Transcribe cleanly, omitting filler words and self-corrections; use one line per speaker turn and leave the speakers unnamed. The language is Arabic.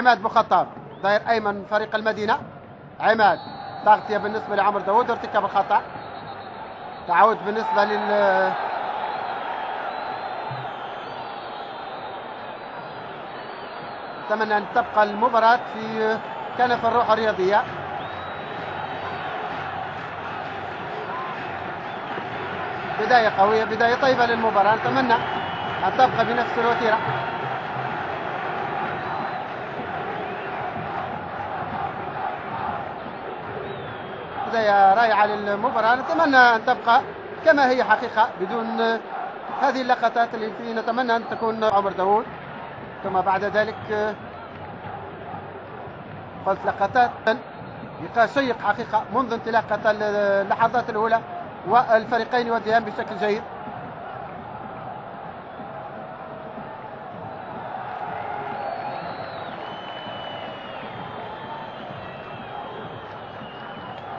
عماد بخطاب ظهير ايمن فريق المدينه. عماد تغطيه بالنسبه لعمر داوود، ارتكب الخطا. تعود بالنسبه اتمنى ان تبقى المباراه في كنف الروح الرياضيه. بدايه قويه، بدايه طيبه للمباراه، نتمنى ان تبقى بنفس الوتيره. بداية رائعة للمباراة، نتمنى أن تبقى كما هي حقيقة بدون هذه اللقطات اللي فيه. نتمنى أن تكون عمر داوود، ثم بعد ذلك قلت لقطات لقاء شيق حقيقة منذ انطلاقة اللحظات الأولى، والفريقين يؤديان بشكل جيد.